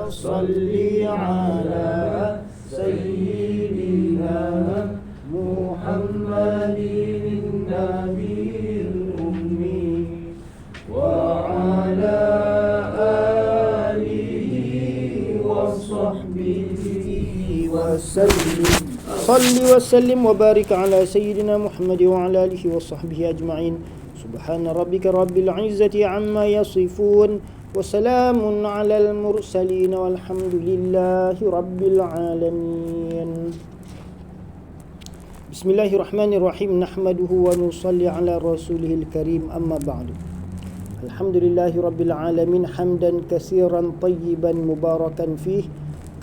صل على سيدنا محمد النبي الأمي وعلى آله وصحبه وسلم. صل وسلم وبارك على سيدنا محمد وعلى آله وصحبه أجمعين. سبحان ربك رب العزة عما يصفون وسلام على المرسلين والحمد لله رب العالمين. بسم الله الرحمن الرحيم. نحمده ونصلي على رسوله الكريم. أما بعد. الحمد لله رب العالمين حمدا كثيرا طيبا مباركا فيه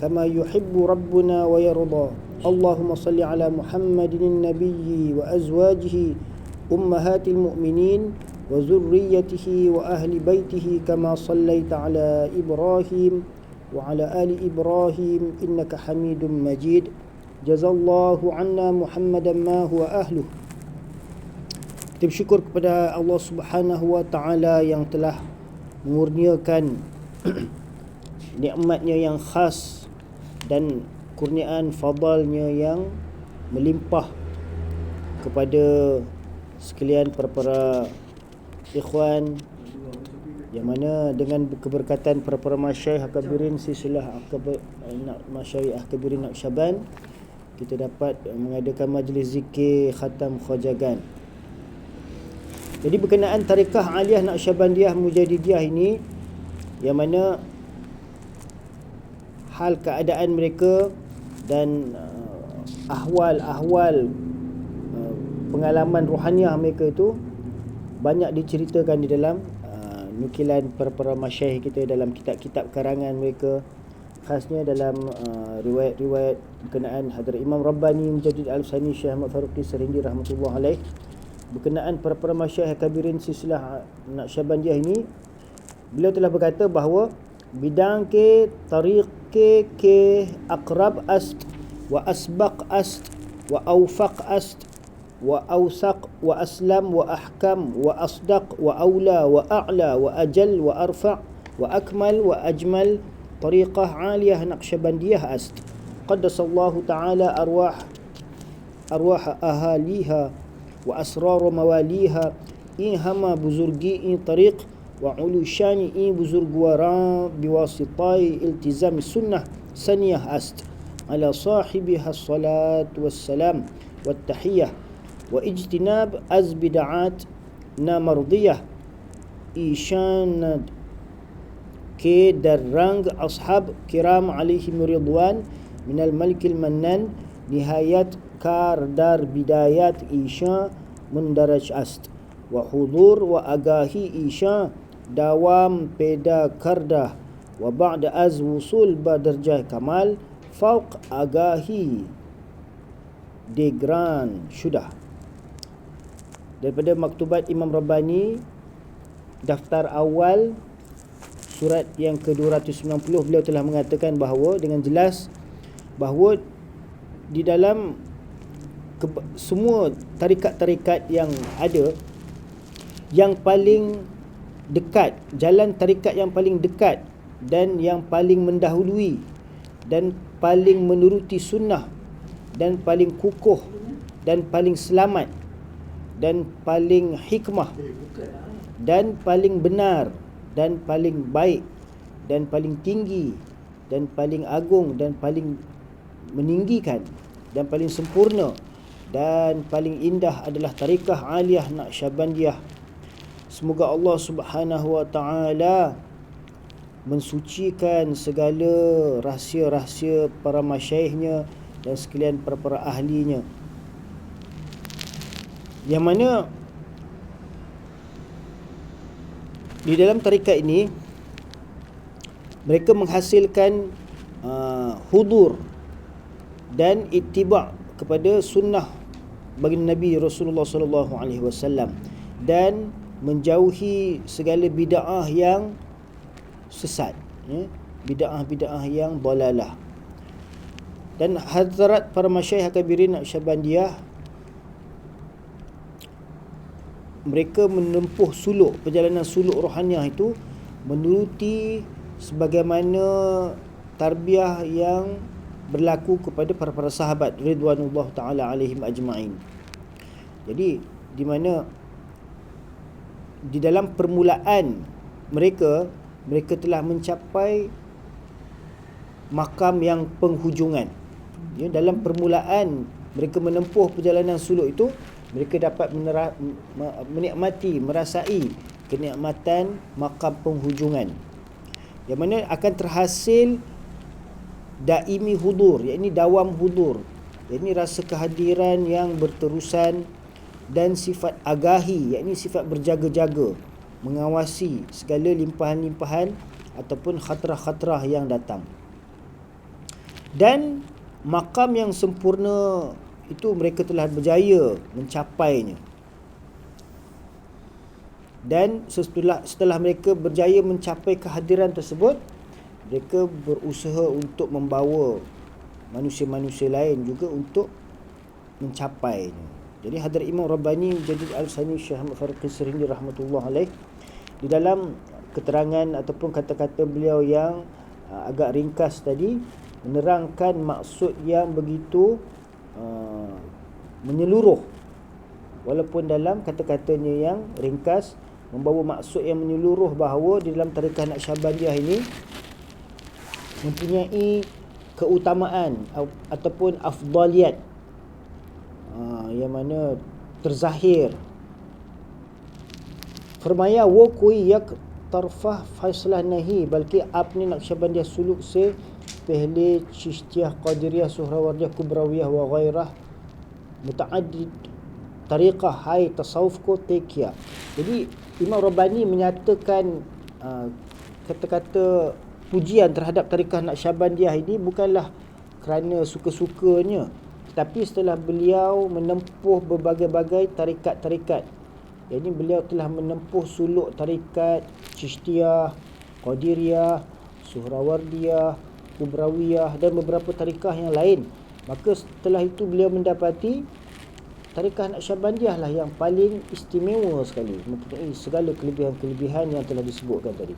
كما يحب ربنا ويرضى. اللهم صل على محمد النبي وأزواجه أمهات المؤمنين وذريته وأهل بيته كما صليت على إبراهيم وعلى آل إبراهيم إنك حميد مجيد. جزا الله عنا محمدا ما هو أهله. Kita bersyukur kepada Allah Subhanahu wa taala yang telah mengurniakan nikmatnya yang khas dan kurniaan fadalnya yang melimpah kepada sekalian para ikhwan, yang mana dengan keberkatan para masyayikh akabirin silsilah masyayikh akabirin Naqsyaband, kita dapat mengadakan majlis zikir khatam khajagan. Jadi berkenaan tarikah aliyah Naqsyabandiyah Mujadidiyah ini, yang mana hal keadaan mereka dan ahwal pengalaman rohaniah mereka itu banyak diceritakan di dalam nukilan para masyayikh kita dalam kitab-kitab karangan mereka, khasnya dalam riwayat-riwayat berkenaan Hadrat Imam Rabbani Mujaddid Al-Sani Syekh Ahmad Faruqi Sarindi rahmatullah alaih, berkenaan para masyayikh kabirin silsilah Naqsyabandiyah ini. Beliau telah berkata bahawa bidang ke tariq ke aqrab ast wa asbaq ast wa awfaq ast wa awsaq wa aslam wa ahkam wa asdaq wa awla wa a'la wa ajal wa arfa' wa akmal wa ajmal tariqah aliyah Naqsyabandiyah ast. Qaddasallahu ta'ala arwah ahaliha wa asrar mawaliha in hama buzurgi in tariq wa ulu shani in buzurgwara biwasitai iltizam sunnah saniyah ast ala sahibiha salat wassalam wattahiyyah wa ijtinab azbida'at na mardiyah ishan ke darrang ashab kiram alaihim ridwan minal malikil mannan nihayat kar dar bidayat isha mendaraj ast wa hudur wa agahi isha dawam peda kardah wa ba'da az wusul badarjah kamal fauq agahi degran sudah. Daripada maktubat Imam Rabbani daftar awal surat yang ke-290, beliau telah mengatakan bahawa dengan jelas bahawa di dalam semua tarikat-tarikat yang ada, yang paling dekat, jalan tarikat yang paling dekat dan yang paling mendahului dan paling menuruti sunnah dan paling kukuh dan paling selamat dan paling hikmah dan paling benar dan paling baik dan paling tinggi dan paling agung dan paling meninggikan dan paling sempurna dan paling indah adalah tarikah aliyah Naqsyabandiyah. Semoga Allah Subhanahu wa taala mensucikan segala rahsia-rahsia para masyayikhnya dan sekalian para ahlinya, yang mana di dalam tarikat ini mereka menghasilkan hudur dan ittiba' kepada sunnah bagi Nabi Rasulullah sallallahu alaihi wasallam dan menjauhi segala bid'ah yang sesat, bid'ah-bid'ah yang dalalah. Dan hadrat para masyayikh kabirin Naqsyabandiyah, mereka menempuh suluk, perjalanan suluk rohaniah itu menuruti sebagaimana tarbiyah yang berlaku kepada para sahabat ridwanullah taala alaihim ajma'in. Jadi di mana di dalam permulaan mereka telah mencapai makam yang penghujungan. Ya, dalam permulaan mereka menempuh perjalanan suluk itu, mereka dapat menikmati, merasai kenikmatan makam penghujungan, yang mana akan terhasil daimi hudur, iaitu dawam hudur, iaitu rasa kehadiran yang berterusan, dan sifat agahi, iaitu sifat berjaga-jaga, mengawasi segala limpahan-limpahan ataupun khatrah-khatrah yang datang. Dan makam yang sempurna itu mereka telah berjaya mencapainya. Dan setelah mereka berjaya mencapai kehadiran tersebut, mereka berusaha untuk membawa manusia-manusia lain juga untuk mencapainya. Jadi Hadrat Imam Rabbani Mujaddid Al-Sani Syekh Ahmad Fariq As-Sirindi rahmatullah alaih, di dalam keterangan ataupun kata-kata beliau yang agak ringkas tadi, menerangkan maksud yang begitu menyeluruh, walaupun dalam kata-katanya yang ringkas membawa maksud yang menyeluruh, bahawa di dalam tarekat Naqsyabandiyah ini mempunyai keutamaan ataupun afdaliyat yang mana terzahir. Firmaya wo koi yak tarfah faislah nahi balki apne Naqsyabandiyah suluk se pehle Chishtiah Qadiriyah Suhrawardiyah Kubrawiyah wa ghairah mutaaddid tariqah hai tasawuf ko tekia. Jadi Imam Rabbani menyatakan kata-kata pujian terhadap tarekat Naqsyabandiyah ini bukanlah kerana suka-sukanya, tetapi setelah beliau menempuh berbagai-bagai tarikat-tarikat. Jadi beliau telah menempuh suluk tarikat Chishtiah, Qadiriyah, Suhrawardiyah, Kubrawiyah dan beberapa tarikah yang lain. Maka setelah itu beliau mendapati tarekat Naqsyabandiyah lah yang paling istimewa sekali, mempunyai segala kelebihan-kelebihan yang telah disebutkan tadi.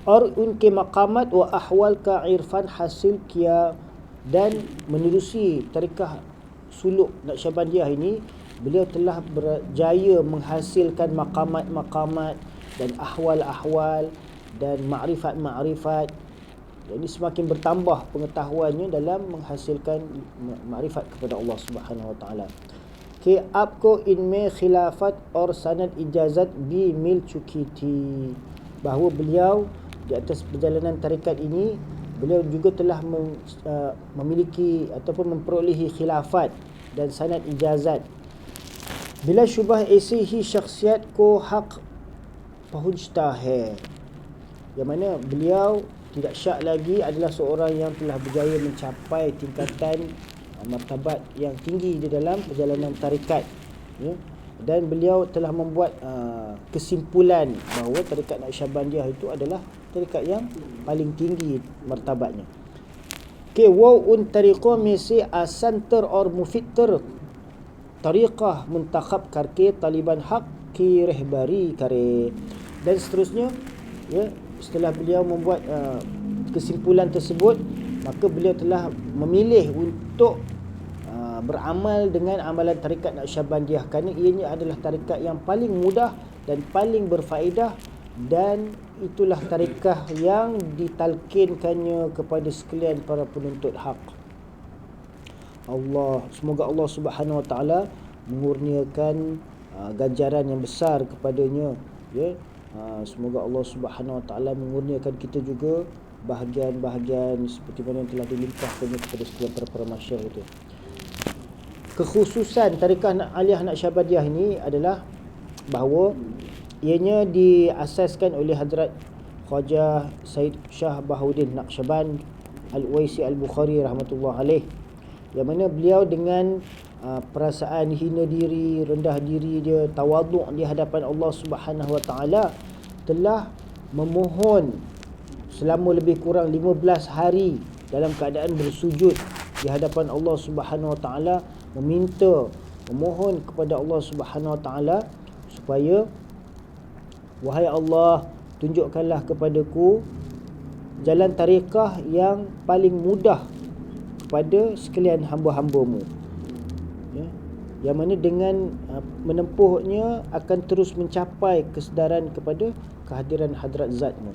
Or unke maqamat wa ahwal ka irfan hasil kia, dan menerusi tarikah suluk Naqsyabandiyah ini, beliau telah berjaya menghasilkan maqamat-maqamat dan ahwal-ahwal dan ma'rifat-ma'rifat. Jadi semakin bertambah pengetahuannya dalam menghasilkan makrifat kepada Allah Subhanahu Wa Taala. Ke आपको इनमें खिलाफत और sanad ijazat bi mil चुकी थी, bahawa beliau di atas perjalanan tarekat ini beliau juga telah memiliki ataupun memperolehi khilafat dan sanad ijazat. Bila syubah ऐसी ही शख्सियत को हक पहुंचता है, yang mana beliau tidak syak lagi adalah seorang yang telah berjaya mencapai tingkatan martabat yang tinggi di dalam perjalanan tarikat, ya. Dan beliau telah membuat kesimpulan bahawa tarekat Naqsyabandiyah itu adalah tarekat yang paling tinggi martabatnya. Ke wa un tariqah में से आसंतर और मुफितर तरीक़ा मुंतखब करके तालिबान हक की रहबरी करे. Dan seterusnya, ya, setelah beliau membuat kesimpulan tersebut, maka beliau telah memilih untuk beramal dengan amalan tarekat Naqsyabandiyah, kerana ianya adalah tarekat yang paling mudah dan paling berfaedah, dan itulah tarekat yang ditalkinkannya kepada sekalian para penuntut hak. Semoga Allah Subhanahu Wa Taala mengurniakan ganjaran yang besar kepadanya, ya. Semoga Allah Subhanahu Wa Taala mengurniakan kita juga bahagian-bahagian seperti mana yang telah dilimpahkannya kepada sekalian para masyayikh itu. Kekhususan tarekat Aliyah Naqsyabandiyah ini adalah bahawa ianya diasaskan oleh Hadrat Khwaja Said Shah Bahauddin Naqsyaband Al-Uwaisi Al-Bukhari rahmatullah alaih, yang mana beliau dengan perasaan hina diri, rendah diri dia, tawaduk di hadapan Allah Subhanahu Wa Taala, telah memohon selama lebih kurang 15 hari dalam keadaan bersujud di hadapan Allah Subhanahu Wa Taala, memohon kepada Allah Subhanahu Wa Taala supaya, wahai Allah, tunjukkanlah kepadaku jalan tariqah yang paling mudah kepada sekalian hamba-hambamu, ya, yang mana dengan menempuhnya akan terus mencapai kesedaran kepada kehadiran hadrat zatmu.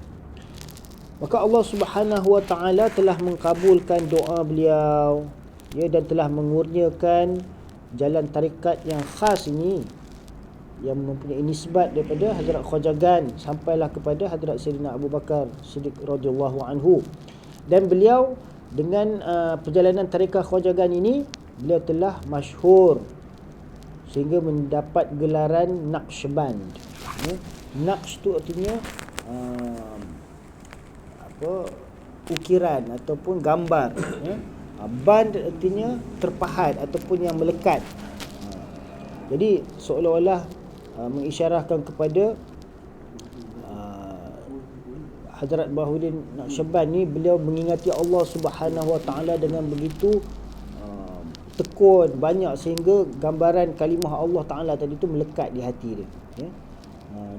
Maka Allah Subhanahu wa taala telah mengkabulkan doa beliau, ya, dan telah mengurniakan jalan tarikat yang khas ini yang mempunyai nisbat daripada Hazrat Khawajagan sampailah kepada Hazrat Sayyidina Abu Bakar Siddiq radhiyallahu anhu. Dan beliau dengan perjalanan tarikat Khawajagan ini, beliau telah masyhur sehingga mendapat gelaran Naqshband, ya. Naqsh tu artinya ukiran ataupun gambar, ya. Band artinya terpahat ataupun yang melekat. Jadi seolah-olah mengisyarahkan kepada Hadrat Baharuddin Naqshband ni, beliau mengingati Allah Subhanahu wa taala dengan begitu tekun, banyak, sehingga gambaran kalimah Allah taala tadi tu melekat di hati dia, ya.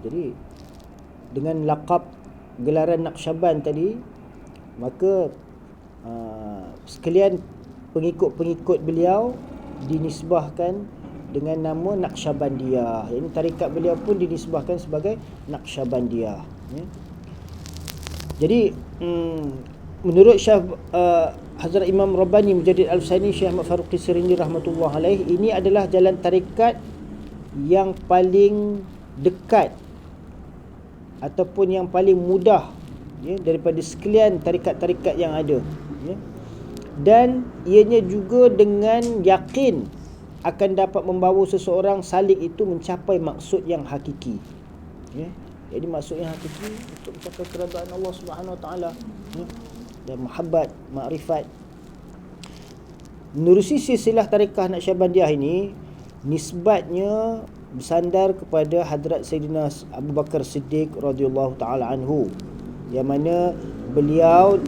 Jadi dengan laqab gelaran Naqshband tadi, maka sekalian pengikut-pengikut beliau dinisbahkan dengan nama Naqsyabandiyah. Ini tarikat beliau pun dinisbahkan sebagai Naqsyabandiyah, ya. Jadi menurut Hazrat Imam Rabbani Mujaddid Al-Husaini Syekh Ahmad Faruqi Sirindi rahmatullah alaih, ini adalah jalan tarikat yang paling dekat ataupun yang paling mudah, ya, daripada sekalian tarikat-tarikat yang ada, ya. Dan ianya juga dengan yakin akan dapat membawa seseorang salik itu mencapai maksud yang hakiki, ya. Jadi maksud yang hakiki untuk mencapai keredaan Allah Subhanahu wa taala, ya, dan mahabbat, makrifat. Menerusi silsilah tarikah Naqsyabandiyah ini, nisbatnya bersandar kepada Hadrat Sayyidina Abu Bakar Siddiq radhiyallahu taala anhu, yang mana beliau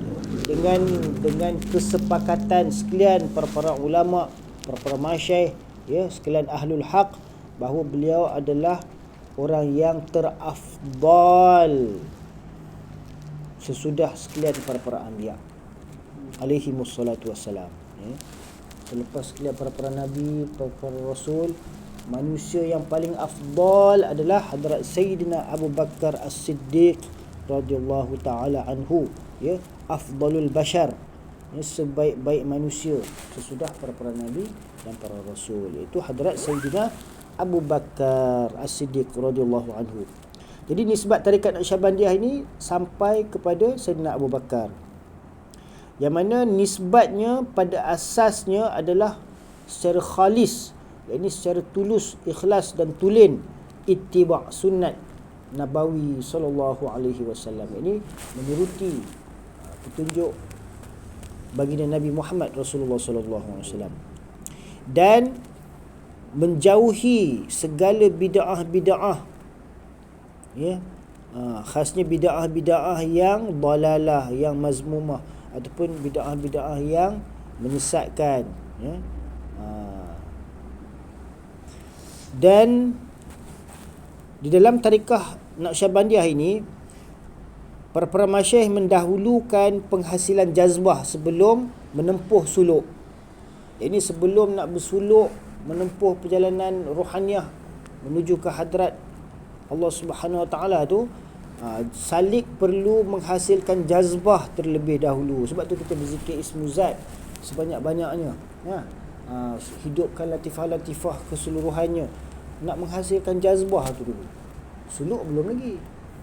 dengan kesepakatan sekalian para ulama, para masyayikh, ya, sekalian ahlul haq, bahawa beliau adalah orang yang terafdal sesudah sekalian para anbiya alaihi wassalatu wassalam, ya. Selepas sekalian para nabi, para rasul, manusia yang paling afdal adalah Hadrat Sayyidina Abu Bakar As-Siddiq radhiyallahu taala anhu, ya, afdalul bashar, ya, sebaik-baik manusia sesudah para nabi dan para rasul, iaitu Hadrat Sayyidina Abu Bakar As-Siddiq radhiyallahu anhu. Jadi nisbat tarikat Naqsyabandiyah ini sampai kepada Sayyidina Abu Bakar, yang mana nisbatnya pada asasnya adalah secara khalis, yakni secara tulus, ikhlas dan tulen ittiba' sunnat Nabawi sallallahu alaihi wasallam. Ini menuruti petunjuk baginda Nabi Muhammad Rasulullah sallallahu alaihi wasallam, dan menjauhi segala bid'ah-bid'ah, ya, khasnya bid'ah-bid'ah yang dalalah, yang mazmumah, ataupun bid'ah-bid'ah yang menyesatkan, ya. Dan di dalam tarikah Naqsyabandiyah ini, para masyayikh mendahulukan penghasilan jazbah sebelum menempuh suluk. Ini sebelum nak bersuluk, menempuh perjalanan rohaniah menuju ke hadrat Allah Subhanahu wa taala tu, salik perlu menghasilkan jazbah terlebih dahulu. Sebab tu kita berzikir ismu zat sebanyak-banyaknya, ya. Hidupkan latifah-latifah keseluruhannya. Nak menghasilkan jazbah tu dulu. Suluk belum lagi.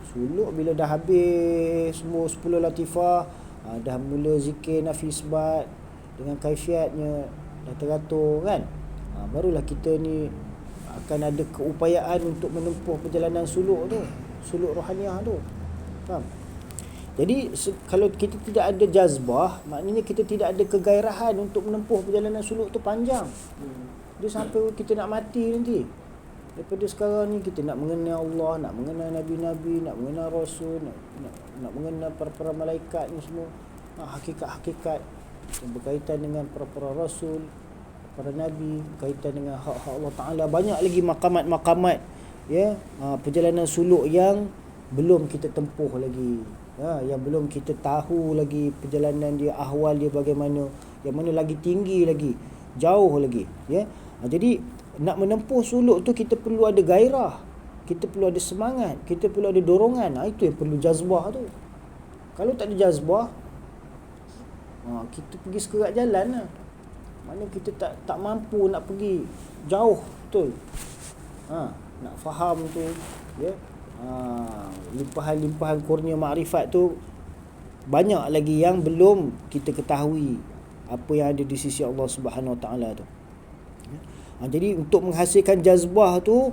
Suluk bila dah habis semua 10 latifah, dah mula zikir nafi isbat dengan kaifiatnya dah teratur, kan, barulah kita ni akan ada keupayaan untuk menempuh perjalanan suluk tu, suluk rohaniah tu. Faham? Jadi kalau kita tidak ada jazbah, maknanya kita tidak ada kegairahan untuk menempuh perjalanan suluk tu panjang. Dia sampai kita nak mati nanti. Daripada sekarang ni kita nak mengenal Allah, nak mengenal nabi-nabi, nak mengenal rasul, nak mengenal para malaikat ni semua, hakikat-hakikat yang berkaitan dengan para rasul, para nabi, berkaitan dengan hak-hak Allah Taala. Banyak lagi maqamat-maqamat, ya, perjalanan suluk yang belum kita tempuh lagi, yang belum kita tahu lagi perjalanan dia, ahwal dia bagaimana, yang mana lagi tinggi lagi, jauh lagi, ya. Jadi nak menempuh suluk tu kita perlu ada gairah, kita perlu ada semangat, kita perlu ada dorongan. Itu yang perlu jazbah tu. Kalau tak ada jazbah, kita pergi sekerat jalan lah. Mana kita tak mampu nak pergi jauh betul. Nak faham tu, ya. Limpahan-limpahan kurnia makrifat tu banyak lagi yang belum kita ketahui apa yang ada di sisi Allah Subhanahu Wa Taala tu. Jadi untuk menghasilkan jazbah tu,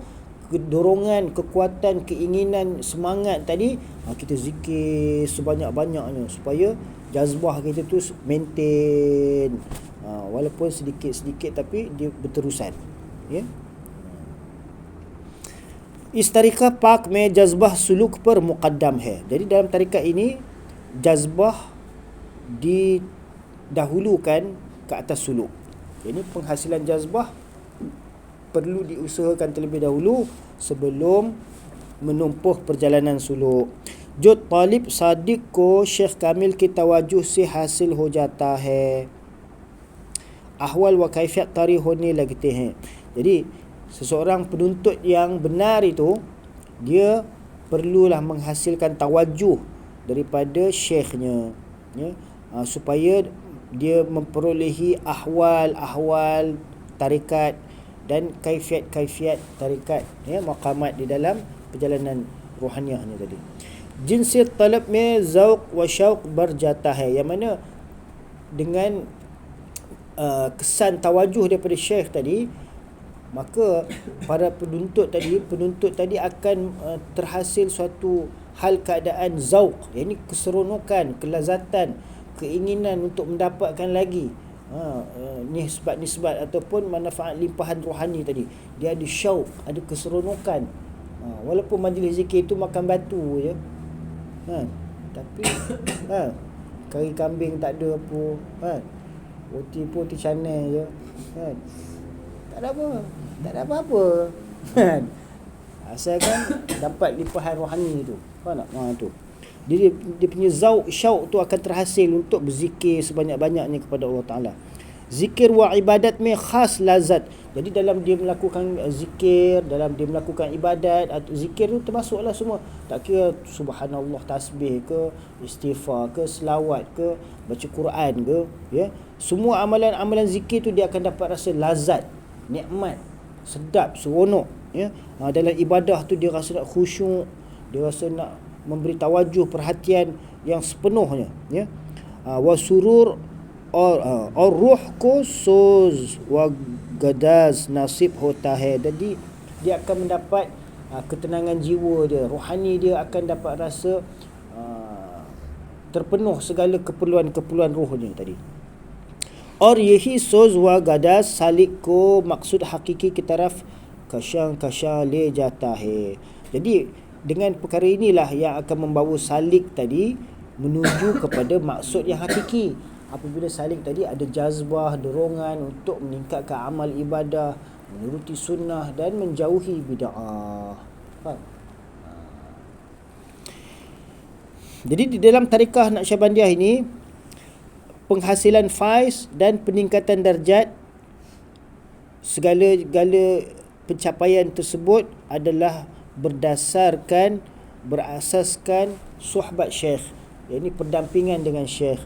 dorongan, kekuatan, keinginan, semangat tadi, kita zikir sebanyak-banyaknya supaya jazbah kita tu maintain, walaupun sedikit-sedikit tapi dia berterusan, ya. इस तरीका पाक में जज्बा सुलूक पर मुकद्दम है. Jadi dalam tarikat ini jazbah didahulukan ke atas suluk. Jadi penghasilan jazbah perlu diusahakan terlebih dahulu sebelum menumpuh perjalanan suluk. जो तालिब सादिक को शेख कामिल की तवज्जो से हासिल हो जाता है, अहवाल व कैफियत तारी होने लगते हैं. Jadi seseorang penuntut yang benar itu, dia perlulah menghasilkan tawajuh daripada syekhnya, ya, supaya dia memperolehi ahwal-ahwal tarikat dan kaifiat-kaifiat tarikat, ya, maqamat di dalam perjalanan rohaniahnya tadi. Jinsi talab में zauq wa syauq berjata hai, yang mana dengan kesan tawajuh daripada syekh tadi, maka para penuntut tadi akan terhasil suatu hal keadaan zauq, yakni keseronokan, kelazatan, keinginan untuk mendapatkan lagi nisbat ataupun manfaat limpahan rohani tadi. Dia ada syauq, ada keseronokan, walaupun majlis zikir itu makan batu je, tapi kari kambing tak ada apa, roti pun canai je, tak ada apa-apa, asalkan dapat limpahan rohani tu, faham tak? Tu dia punya zauq, syauq tu akan terhasil untuk berzikir sebanyak-banyaknya kepada Allah Ta'ala. Zikir wa ibadat में khas lazat. Jadi dalam dia melakukan zikir, dalam dia melakukan ibadat, atau zikir tu termasuklah semua, tak kira subhanallah, tasbih ke, istighfar ke, selawat ke, baca Quran ke, ya, semua amalan-amalan zikir tu dia akan dapat rasa lazat, nikmat, sedap, seronok, ya. Dalam ibadah tu dia rasa nak khusyuk, dia rasa nak memberi tawajuh, perhatian yang sepenuhnya, ya. Wa surur और रूह को सोज व गदाज nasib होता है. Jadi dia akan mendapat ketenangan jiwa dia, rohani dia akan dapat rasa terpenuh segala keperluan-keperluan rohnya tadi. और यही सोज व गदाज सालिक को मकसूद हकीकी की तरफ कशां ले जाता है. Jadi dengan perkara inilah yang akan membawa salik tadi menuju kepada maksud yang hakiki. Apabila salik tadi ada jazbah, dorongan untuk meningkatkan amal ibadah, menuruti sunnah dan menjauhi bid'ah. Jadi di dalam tarikah Naqsyabandiyah ini, penghasilan faiz dan peningkatan darjat, segala-gala pencapaian tersebut adalah berasaskan suhbat syekh, iaitu pendampingan dengan syekh,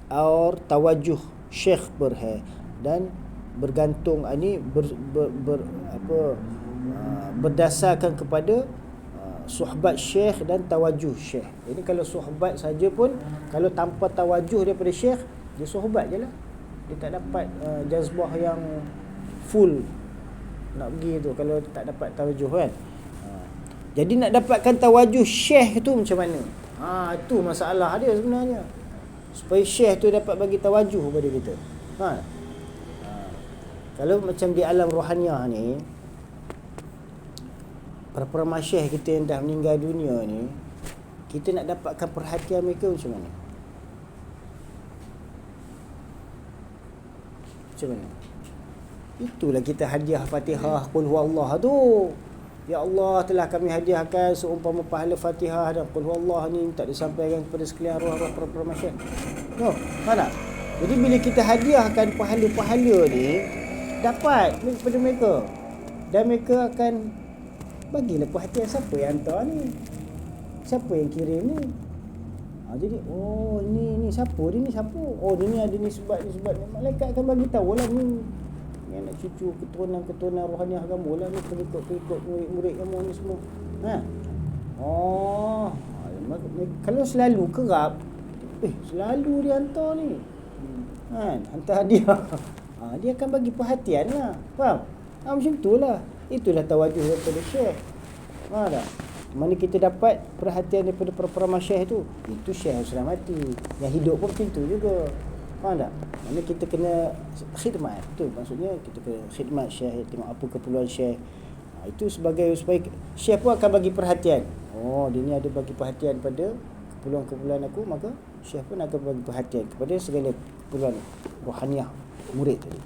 और tawajuh syekh पर है, dan bergantung berdasarkan kepada suhbat syekh dan tawajuh syekh. Ini kalau suhbat saja pun, kalau tanpa tawajuh daripada syekh, dia suhbat je lah, dia tak dapat jazbah yang full nak pergi tu kalau tak dapat tawajuh, kan. Jadi nak dapatkan tawajuh syekh tu macam mana? Itu masalah dia sebenarnya, supaya syekh tu dapat bagi tawajuh kepada kita. Kalau macam di alam rohaniah ni, para masyayikh kita yang dah meninggal dunia ni, kita nak dapatkan perhatian mereka macam mana? Itulah kita hadiah Fatihah Qul Huwallah tu. Ya Allah, telah kami hadiahkan seumpama pahala Fatihah dan Qul Huwallah ni tak disampaikan kepada sekalian roh-roh para masyayikh. No, mana? Jadi bila kita hadiahkan pahala-pahala ni, dapat daripada mereka. Dan mereka akan bagilah perhatian siapa yang hantar ni. Siapa yang kirim ni? Jadi ni siapa dia ni siapa? Dia ni ada ni sebab ni. Malaikat akan bagi tahu lah ni anak cucu keturunan rohaniah kamu lah ni, pengikut murid-murid kamu ni semua. Kalau selalu kerap, selalu dia hantar ni. Hantar hadiah. Dia akan bagi perhatian lah. Faham? Macam itulah. Itulah tawajuh daripada syekh. Tak? Mana kita dapat perhatian daripada para masyayikh tu? Itu syekh Sulamati. Yang hidup pun macam tu juga. Faham tak? Mana kita kena khidmat. Tu maksudnya kita kena khidmat syekh, tengok apa keperluan syekh. Itu sebagai supaya syekh pun akan bagi perhatian. Dia ni ada bagi perhatian pada keperluan aku, maka syekh pun akan bagi perhatian kepada segala keperluan rohaniah murid tadi.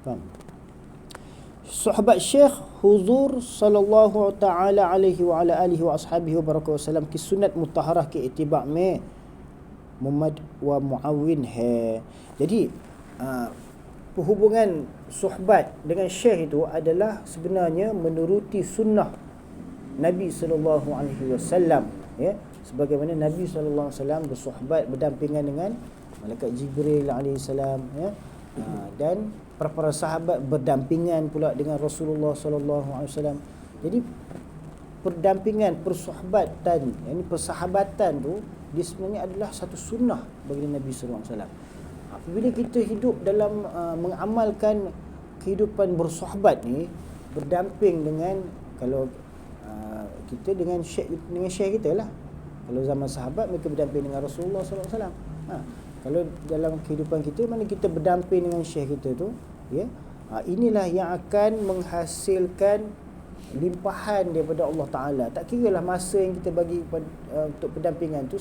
Faham? Sahabat Syekh Huzur sallallahu taala alaihi wa ala alihi wa ashabihi wa baraka wasallam ki sunnat mutahharah ki ittiba' me Muhammad wa muawwin hai. Jadi hubungan sahabat dengan syekh itu adalah sebenarnya menuruti sunnah Nabi sallallahu alaihi wasallam, ya, sebagaimana Nabi sallallahu alaihi wasallam bersahabat berdampingan dengan malaikat Jibril alaihi salam, ya. Dan para sahabat berdampingan pula dengan Rasulullah sallallahu alaihi wasallam. Jadi perdampingan, persahabatan, yakni persahabatan tu dia sebenarnya adalah satu sunnah bagi Nabi sallallahu alaihi wasallam. Apabila kita hidup dalam mengamalkan kehidupan bersahabat ni, berdamping dengan, kalau kita dengan syekh kita lah. Kalau zaman sahabat mereka berdamping dengan Rasulullah sallallahu alaihi wasallam. Kalau dalam kehidupan kita, mana kita berdamping dengan syekh kita tu, ya, inilah yang akan menghasilkan limpahan daripada Allah Ta'ala. Tak kira lah masa yang kita bagi untuk pendampingan tu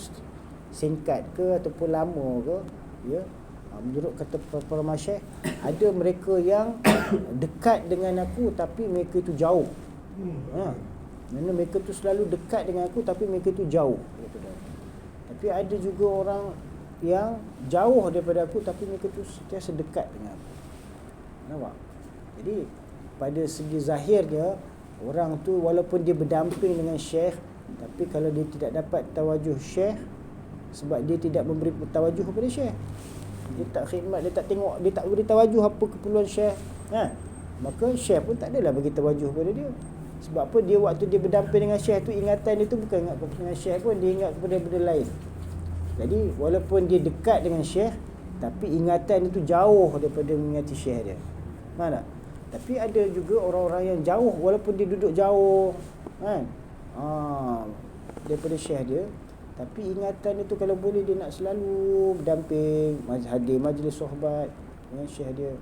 singkat ke ataupun lama ke, ya. Menurut kata para masyayikh, ada mereka yang dekat dengan aku tapi mereka tu jauh. Mana mereka tu selalu dekat dengan aku tapi mereka tu jauh daripada aku. Tapi ada juga orang yang jauh daripada aku tapi mereka tu sentiasa dekat dengan aku. Nampak? Jadi pada segi zahirnya, orang tu walaupun dia berdamping dengan syekh, tapi kalau dia tidak dapat tawajuh syekh, sebab dia tidak memberi tawajuh kepada syekh, dia tak khidmat, dia tak tengok, dia tak beri tawajuh apa keperluan syekh, maka syekh pun tak adalah bagi tawajuh kepada dia. Sebab apa? Dia waktu dia berdamping dengan syekh tu, ingatan dia tu bukan ingat kepada syekh pun, dia ingat kepada benda lain. Jadi walaupun dia dekat dengan syekh, tapi ingatan itu jauh daripada mengingati syekh dia. Mana? Tapi ada juga orang-orang yang jauh walaupun dia duduk jauh, kan? Daripada syekh dia, tapi ingatan itu kalau boleh dia nak selalu berdamping, hadir majlis sohbat dengan syekh dia.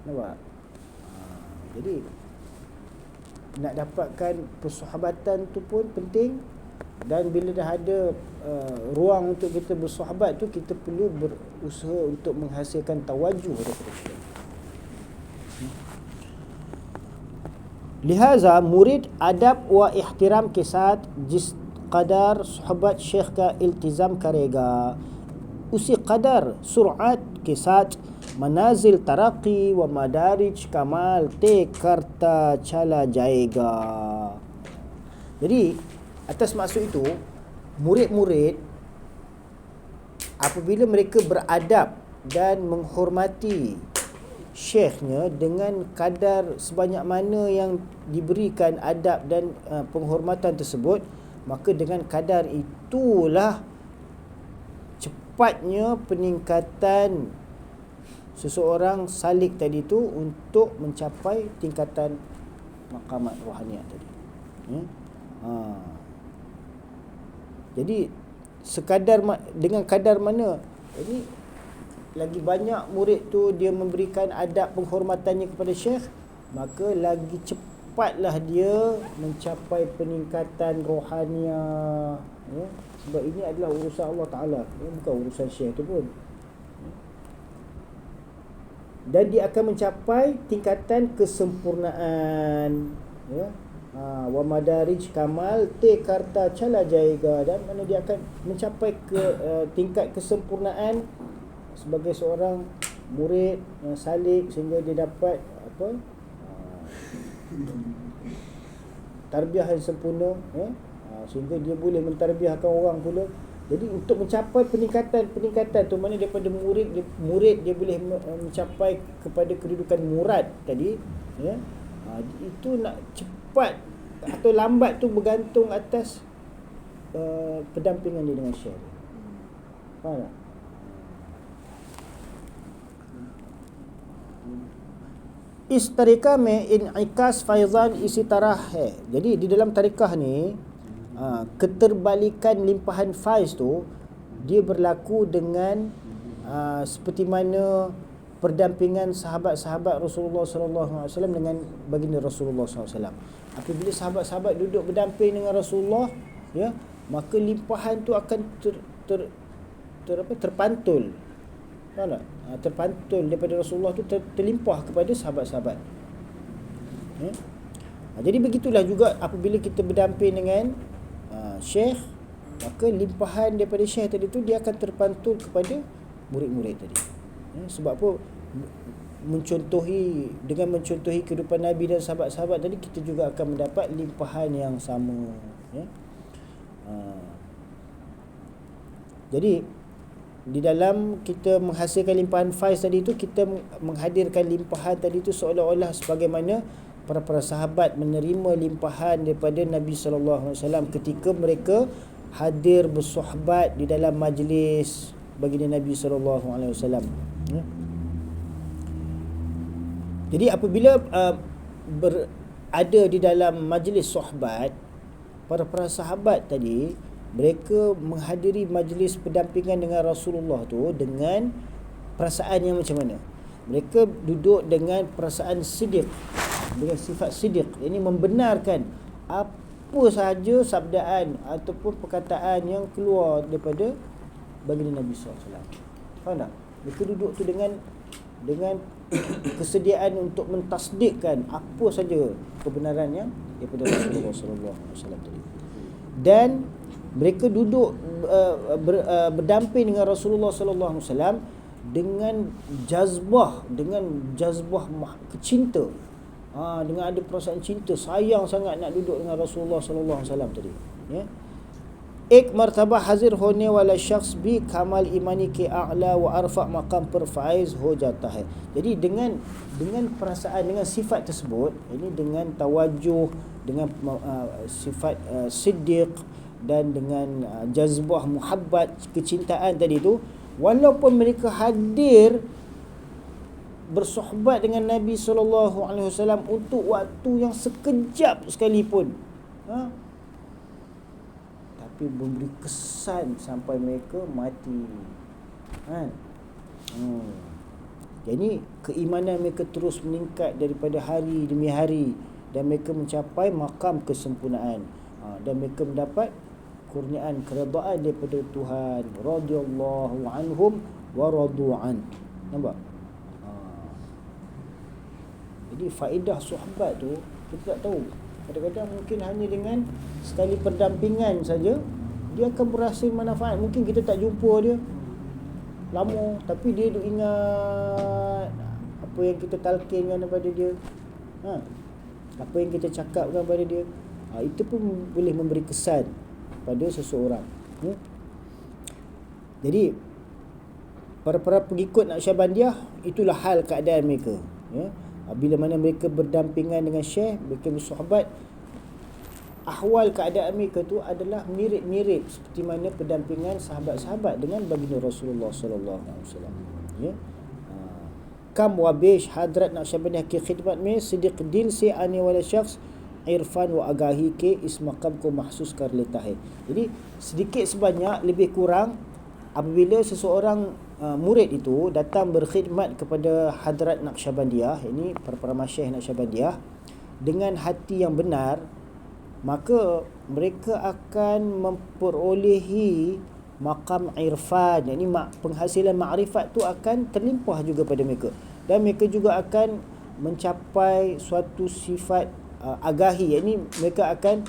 Nampak? Jadi nak dapatkan persahabatan tu pun penting. Dan bila dah ada ruang untuk kita bersahabat tu, kita perlu berusaha untuk menghasilkan tawajuh daripada syekh. Lihaza murid adab wa ihtiram ke sath जिस कदर सोहबत शेख का इल्तिज़ाम करेगा उसी कदर सुरअत के साथ मनाजिल तरक्की व मदारिज कमाल तय करता चला जाएगा. Jadi atas maksud itu, murid-murid apabila mereka beradab dan menghormati syekhnya dengan kadar sebanyak mana yang diberikan adab dan penghormatan tersebut, maka dengan kadar itulah cepatnya peningkatan seseorang salik tadi tu untuk mencapai tingkatan maqamat rohaniah tadi. Jadi sekadar dengan kadar mana, jadi lagi banyak murid tu dia memberikan adab penghormatannya kepada syekh, maka lagi cepatlah dia mencapai peningkatan rohaniah, ya? Sebab ini adalah urusan Allah Ta'ala, bukan urusan syekh tu pun. Dan dia akan mencapai tingkatan kesempurnaan, ya? wa madarij kamal te karta chala jayega, dan mana dia akan mencapai ke tingkat kesempurnaan sebagai seorang murid yang salik sehingga dia dapat tarbiyah yang sempurna, sehingga dia boleh mentarbiahkan orang pula. Jadi untuk mencapai peningkatan tu, mana daripada murid dia boleh mencapai kepada kedudukan murad tadi, itu nak cepat atau lambat tu bergantung atas pendampingan dia dengan syekh. Faham tak? इस तरीका में इनइकास फैज़ान इसी तरह है. Jadi di dalam tarikah ni keterbalikan limpahan faiz tu dia berlaku dengan seperti mana perdampingan sahabat-sahabat Rasulullah sallallahu alaihi wasallam dengan baginda Rasulullah sallallahu alaihi wasallam. Apabila sahabat-sahabat duduk berdamping dengan Rasulullah, maka limpahan tu akan terpantul. Tahu tak? Terpantul daripada Rasulullah tu terlimpah kepada sahabat-sahabat. Jadi begitulah juga apabila kita berdamping dengan syekh, maka limpahan daripada syekh tadi tu dia akan terpantul kepada murid-murid tadi. Sebab apa? Dengan mencontohi kehidupan Nabi dan sahabat-sahabat tadi, kita juga akan mendapat limpahan yang sama. Jadi di dalam kita menghasilkan limpahan faiz tadi tu, kita menghadirkan limpahan tadi tu seolah-olah sebagaimana para sahabat menerima limpahan daripada Nabi sallallahu alaihi wasallam ketika mereka hadir bersohbat di dalam majlis baginda Nabi sallallahu alaihi wasallam. Jadi apabila berada di dalam majlis sohbat, para sahabat tadi, mereka menghadiri majlis pendampingan dengan Rasulullah tu dengan perasaan yang macam mana? Mereka duduk dengan perasaan siddiq, dengan sifat siddiq. Ini membenarkan apa sahaja sabdaan ataupun perkataan yang keluar daripada baginda Nabi SAW. Faham tak? Mereka duduk tu dengan kesediaan untuk mentasdikkan apa saja kebenaran yang daripada Rasulullah SAW tadi. Dan mereka duduk berdamping dengan Rasulullah sallallahu alaihi wasallam dengan jazbah cinta. Dengan ada perasaan cinta, sayang sangat nak duduk dengan Rasulullah sallallahu alaihi wasallam tadi, ek martabah hazir hone wala syakhs bi kamal imani ke a'la wa arfa maqam per faiz ho jata hai. Jadi dengan perasaan, dengan sifat tersebut, ini dengan tawajuh, dengan sifat siddiq dan dengan jazbah muhabbat, kecintaan tadi tu, walaupun mereka hadir bersohbat dengan Nabi sallallahu alaihi wasallam untuk waktu yang sekejap sekalipun, tapi memberi kesan sampai mereka mati. Jadi keimanan mereka terus meningkat daripada hari demi hari, dan mereka mencapai makam kesempurnaan, dan mereka mendapat kurniaan keredaan daripada Tuhan. Radhiyallahu anhum wa radu'an. Nampak? Jadi faedah sahabat tu kita tak tahu. Kadang-kadang mungkin hanya dengan sekali perdampingan saja dia akan berhasil manfaat. Mungkin kita tak jumpa dia lama, tapi dia duk ingat apa yang kita talqinkan kepada dia, apa yang kita cakapkan kepada dia. Itu pun boleh memberi kesan pada seseorang. Jadi para pengikut Naqsyabandiyah, itulah hal keadaan mereka. Bila mana mereka berdampingan dengan syekh, mereka bersahabat, ahwal keadaan mereka tu adalah mirip-mirip seperti mana pendampingan sahabat-sahabat dengan baginda Rasulullah sallallahu alaihi wasallam. Kam wa bish hadrat Naqsyabandiyah ki khidmat mein siddiq dil se aane wala syakhs irfan wa agahi ke is maqam ko mahsus kar leta hai. Jadi sedikit sebanyak, lebih kurang, apabila seseorang murid itu datang berkhidmat kepada hadrat Naqsyabandiyah, ini para masyayikh Naqsyabandiyah, dengan hati yang benar, maka mereka akan memperolehi maqam irfan. Ini penghasilan makrifat tu akan terlimpah juga pada mereka, dan mereka juga akan mencapai suatu sifat agahi, yakni mereka akan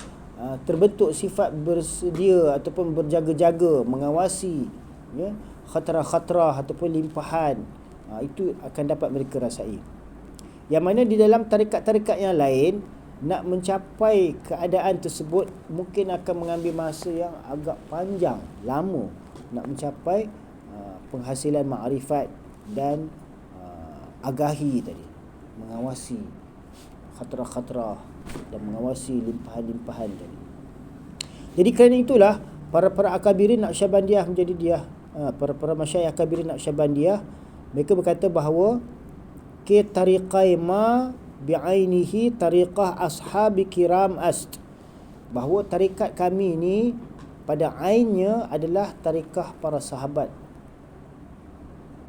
terbentuk sifat bersedia ataupun berjaga-jaga, mengawasi, ya, khatrah-khatrah ataupun limpahan. Itu akan dapat mereka rasai. Yang mana di dalam tarikat-tarikat yang lain, nak mencapai keadaan tersebut mungkin akan mengambil masa yang agak panjang, lama, nak mencapai penghasilan ma'rifat dan agahi tadi, mengawasi khatrah-khatrah dan mengawasi limpahan-limpahan tadi. Jadi kerana itulah para akabirin Naqsyabandiyah menjadi dia, para masyayikh akabirin Naqsyabandiyah, mereka berkata bahawa ke tariqai ma bi'ainihi tariqah ashabi kiram ast, bahawa tarikat kami ni pada ainnya adalah tarikah para sahabat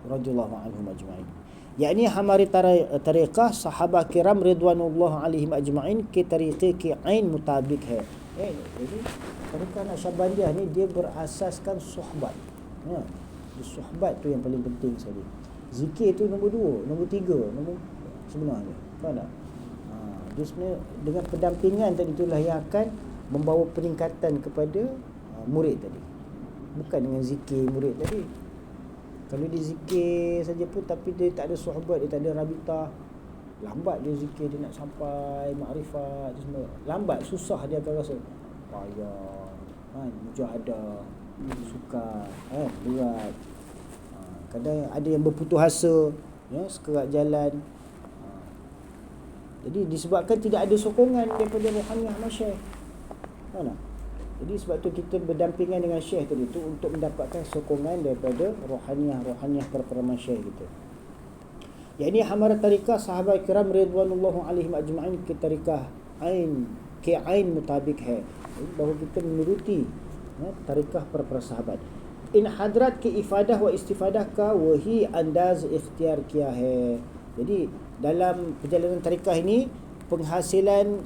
radhiyallahu anhum ajma'in. Yakni hamari tariqah sahabat kiram ridwanullah alaihim ajma'in ke tariqi ke ain mutabik hai. Jadi tariqah Naqsyabandiyah ni dia berasaskan suhbat. Ya, suhbat tu yang paling penting sekali. Zikir tu nombor 2, nombor 3, nombor sebenarnya. Faham tak? Dia sebenarnya dengan pendampingan tadi itulah yang akan membawa peningkatan kepada murid tadi. Bukan dengan zikir murid tadi. Kalau dia zikir saja pun tapi dia tak ada suhbat, dia tak ada rabitah, lambat dia zikir, dia nak sampai makrifat semua. Lambat, susah dia akan rasa. Payah, mujahadah, sukar, berat. Kadang ada yang berputus asa, ya, sekerat jalan. Jadi disebabkan tidak ada sokongan daripada rohaniah masyayikh. Faham tak? Jadi sebab tu kita berdampingan dengan syekh tadi tu untuk mendapatkan sokongan daripada rohaniah para masyayikh kita. Yakni hamarat tariqah sahabat kiram ridwanullahu alaihim ajma'in ke tariqah ain ke ain mutabik hai. Bahawa kita menuruti tariqah para sahabat. In hadrat ke ifadah wa istifadah ka wahi andaz ikhtiar kiya hai. Jadi dalam perjalanan tariqah ini,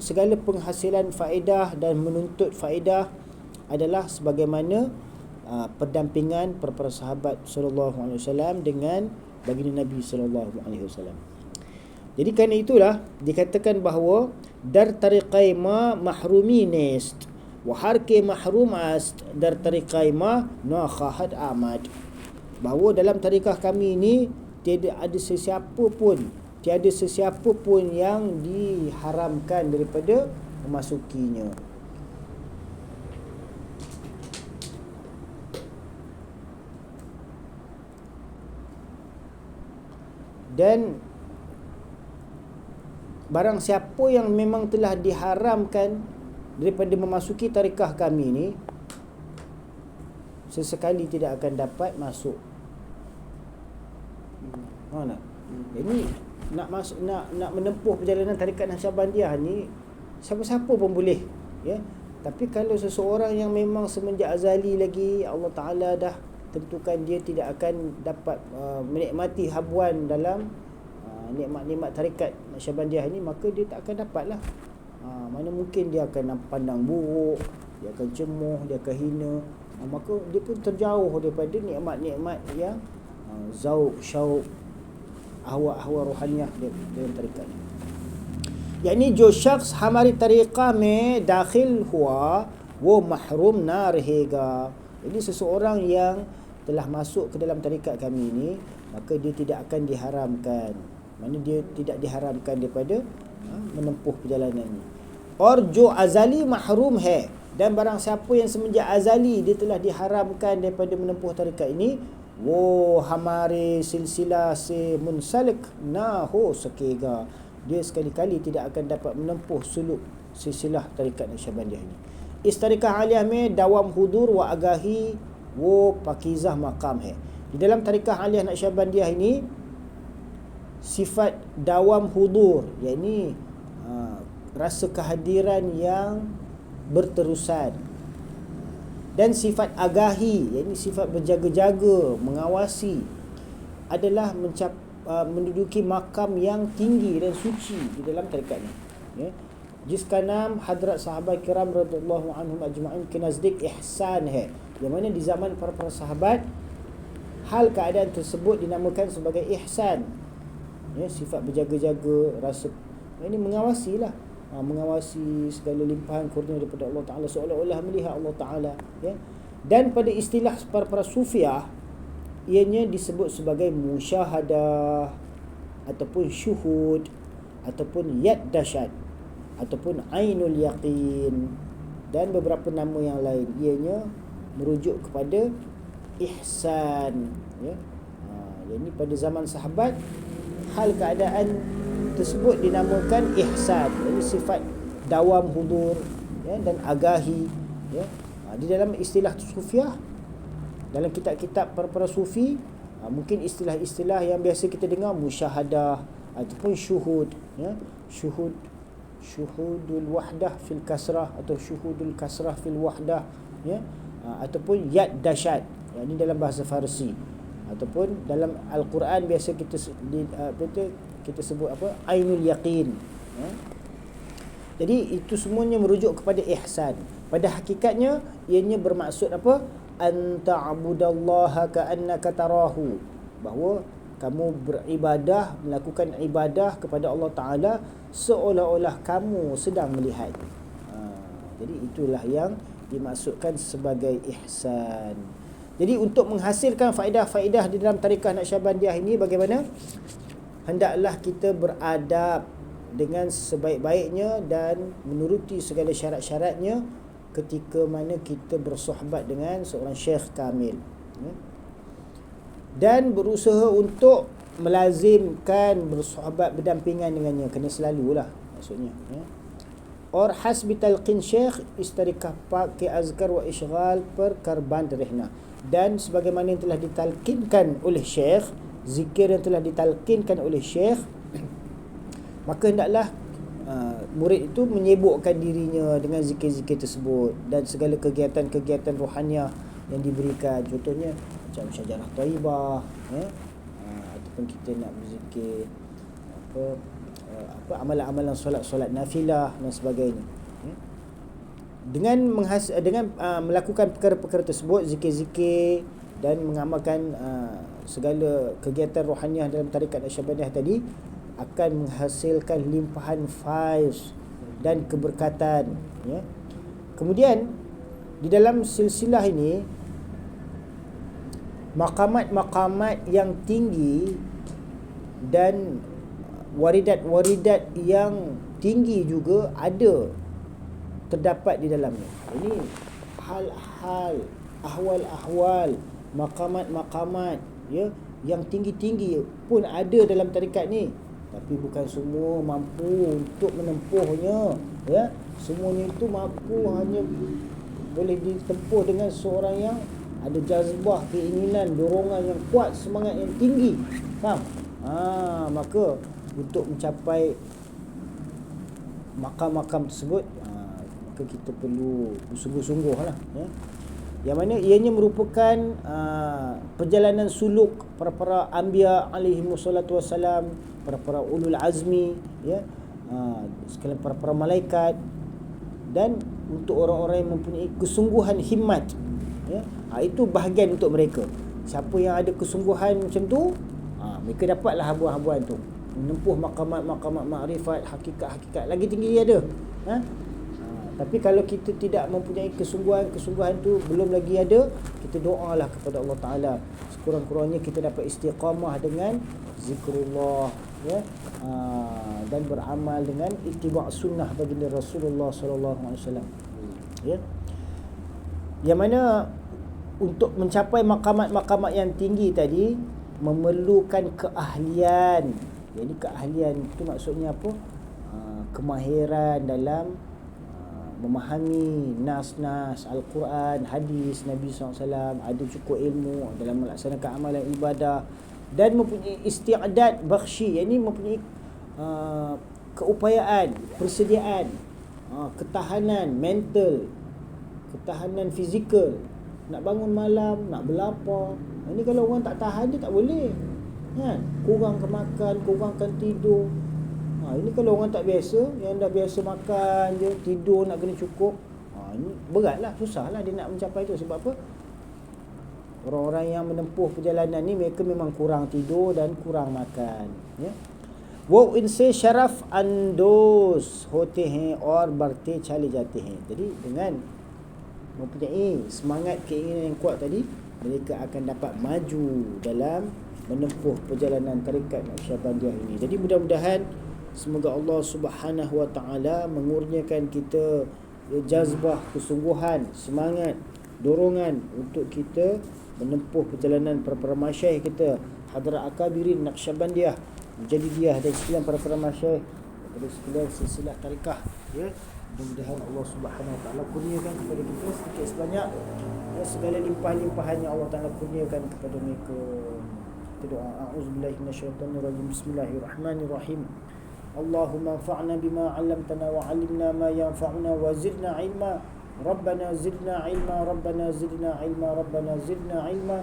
segala penghasilan faedah dan menuntut faedah adalah sebagaimana pendampingan para sahabat sallallahu alaihi wasallam dengan baginda Nabi sallallahu alaihi wasallam. Jadi kerana itulah dikatakan bahawa dar tariqai ma mahrumi nest wa harke mahrum ast dar tariqai ma na khahad amad. Bahawa dalam tariqah kami ini tiada sesiapa pun yang diharamkan daripada memasukinya. Dan barang siapa yang memang telah diharamkan daripada memasuki tariqah kami ini, sesekali tidak akan dapat masuk. Mana? Jadi nak menempuh perjalanan tarikat Naqsyabandiyah ni siapa-siapa pun boleh, ya. Tapi kalau seseorang yang memang semenjak azali lagi Allah Taala dah tentukan dia tidak akan dapat menikmati habuan dalam nikmat-nikmat tarikat Naqsyabandiyah ini, maka dia tak akan dapatlah. Mana mungkin dia akan pandang buruk, dia akan cemuh, dia akan hina, maka dia pun terjauh daripada nikmat-nikmat yang zauq, syauq, ahwa rohaniah dalam tarikat ni. यानी जो शख्स हमारी तरीक़ा में दाखिल हुआ वो mahrum ना रहेगा. Jadi seseorang yang telah masuk ke dalam tarikat kami ini, maka dia tidak akan diharamkan. Mana dia tidak diharamkan daripada menempuh perjalanan ini. Or jo azali mahrum hai, dan barang siapa yang semenjak azali dia telah diharamkan daripada menempuh tarikat ini, wo hamare silsilah se munsalik na ho sakega, dia sekali-kali tidak akan dapat menempuh suluk silsilah tarikat Naqsyabandiyah ini. Is tarikah aliyah में dawam hudur wa agahi wo pakizah maqam hai. Di dalam tarikah aliyah Naqsyabandiyah ini sifat dawam hudur, yakni rasa kehadiran yang berterusan, dan sifat agahi, yakni sifat berjaga-jaga, mengawasi, adalah menduduki makam yang tinggi dan suci di dalam tarikat ini, ya. Jiska naam hadrat sahabat kiram radhiyallahu anhum ajma'in ke nazdik ihsan hai, yang mana di zaman para sahabat hal keadaan tersebut dinamakan sebagai ihsan, ya, sifat berjaga-jaga, rasa ini mengawasilah, mengawasi segala limpahan kurnia daripada Allah Ta'ala, seolah-olah melihat Allah Ta'ala, ya. Dan pada istilah para sufiah, ianya disebut sebagai musyahadah ataupun syuhud ataupun yad dasyat ataupun ainul yaqin dan beberapa nama yang lain. Ianya merujuk kepada ihsan, ya. Jadi pada zaman sahabat, hal keadaan tersebut dinamakan ihsan, jadi sifat dawam hudur, ya, dan agahi, ya. Di dalam istilah sufiah, dalam kitab-kitab para sufi, mungkin istilah-istilah yang biasa kita dengar musyahadah ataupun syuhud, ya. Syuhudul wahdah fil kasrah atau syuhudul kasrah fil wahdah, ya. Ataupun yad dasyat, ini dalam bahasa Farsi, ataupun dalam Al-Quran biasa kita sebut ainul yaqin, ya. Jadi itu semuanya merujuk kepada ihsan. Pada hakikatnya ianya bermaksud apa? Anta'budallaha ka'annaka tarahu, bahawa kamu beribadah, melakukan ibadah kepada Allah Ta'ala seolah-olah kamu sedang melihat. Jadi itulah yang dimaksudkan sebagai ihsan. Jadi untuk menghasilkan faedah-faedah di dalam tarikah Naqsyabandiyah ini, bagaimana? Hendaklah kita beradab dengan sebaik-baiknya dan menuruti segala syarat-syaratnya ketika mana kita bersohbat dengan seorang syekh kamil, ya. Dan berusaha untuk melazimkan bersohbat berdampingan dengannya, kena selalulah maksudnya, ya. Or hasbi talqin syekh istarikah pakai azkar wa ishghal per karban rehna, dan sebagaimana yang telah ditalkinkan oleh syekh, zikir yang telah ditalkinkan oleh syekh, maka hendaklah murid itu menyibukkan dirinya dengan zikir-zikir tersebut dan segala kegiatan-kegiatan rohaniah yang diberikan. Contohnya macam syajarah thayyibah, ya. Ataupun kita nak berzikir amalan-amalan solat nafilah dan sebagainya, ya. Dengan melakukan perkara-perkara tersebut, zikir-zikir dan mengamalkan segala kegiatan rohaniah dalam tarikat Naqsyabandiyah tadi, akan menghasilkan limpahan faiz dan keberkatan, ya. Kemudian di dalam silsilah ini, maqamat-maqamat yang tinggi dan waridat-waridat yang tinggi juga ada terdapat di dalamnya. Ini hal-hal, ahwal-ahwal, maqamat-maqamat, ya, yang tinggi-tinggi pun ada dalam tarikat ni. Tapi bukan semua mampu untuk menempuhnya, ya. Semuanya itu mampu hanya boleh ditempuh dengan seorang yang ada jazbah, keinginan, dorongan yang kuat, semangat yang tinggi. Faham? Maka untuk mencapai makam-makam tersebut, maka kita perlu bersungguh-sungguh lah, ya. Yang mana ianya merupakan perjalanan suluk para anbiya alaihi wassalatu wassalam, para ulul azmi, ya, sekalian para malaikat, dan untuk orang-orang yang mempunyai kesungguhan himmat, ya. Itu bahagian untuk mereka. Siapa yang ada kesungguhan macam tu, mereka dapatlah habuan-habuan tu, menempuh maqamat-maqamat makrifat, hakikat-hakikat lagi tinggi ada, ha? Tapi kalau kita tidak mempunyai kesungguhan tu belum lagi ada, kita doalah kepada Allah Ta'ala sekurang-kurangnya kita dapat istiqamah dengan zikrullah, ya, dan beramal dengan ittiba' sunnah baginda Rasulullah sallallahu alaihi wasallam, ya. Yang mana untuk mencapai maqamat-maqamat yang tinggi tadi memerlukan keahlian. Jadi keahlian itu maksudnya apa? Kemahiran dalam memahami nas-nas Al-Quran, hadis Nabi SAW, ada cukup ilmu dalam melaksanakan amalan ibadah, dan mempunyai isti'adad bakhshi, yakni mempunyai keupayaan, persediaan, ketahanan mental, ketahanan fizikal, nak bangun malam, nak berlapar. Ini kalau orang tak tahan, dia tak boleh, kan? Kurangkan makan, kurangkan tidur. Ini kalau orang tak biasa, yang dah biasa makan je, tidur nak kena cukup, ini beratlah, susahlah dia nak mencapai itu. Sebab apa? Orang-orang yang menempuh perjalanan ni, mereka memang kurang tidur dan kurang makan, ya. वो इनसे शरफ अंदोज होते हैं और बढ़ते चले जाते हैं. Jadi dengan mempunyai semangat keinginan yang kuat tadi, mereka akan dapat maju dalam menempuh perjalanan tarekat Naqsyabandiyah ini. Jadi mudah-mudahan semoga Allah Subhanahu Wa Taala mengurniakan kita jazbah, kesungguhan, semangat, dorongan untuk kita menempuh perjalanan para masyayikh kita, Hadrat Akabirin Naqsyabandiyah, Mujadidiyah dan sekalian para masyayikh daripada sekalian silsilah tarekah, ya. Mudah-mudahan Allah Subhanahu Wa Taala kurniakan kepada kita sedikit sebanyak segala limpah-limpahan yang Allah Taala kurniakan kepada mereka. Kita doa, a'udzubillahi minasyaitonir rajim. Bismillahirrahmanirrahim. Allahumma anfa'na bima 'allamtana wa 'allimna ma yanfa'una wa zidna 'ilma. Rabbana zidna 'ilma, Rabbana zidna 'ilma, Rabbana zidna 'ilma.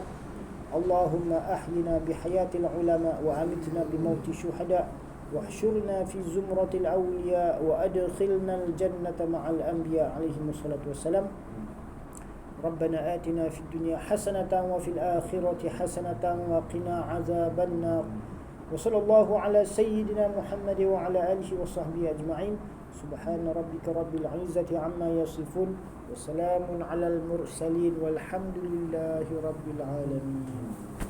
Allahumma ahyina bihayatil ulama wa amitna bimauti syuhada. واحشرنا في زمرة الأولياء وأدخلنا الجنة مع الأنبياء عليهم الصلاة والسلام. ربنا آتنا في الدنيا حسنة وفي الآخرة حسنة وقنا عذاب النار. وصلى الله على سيدنا محمد وعلى آله وصحبه أجمعين. سبحان ربك رب العزة عما يصفون وسلام على المرسلين والحمد لله رب العالمين.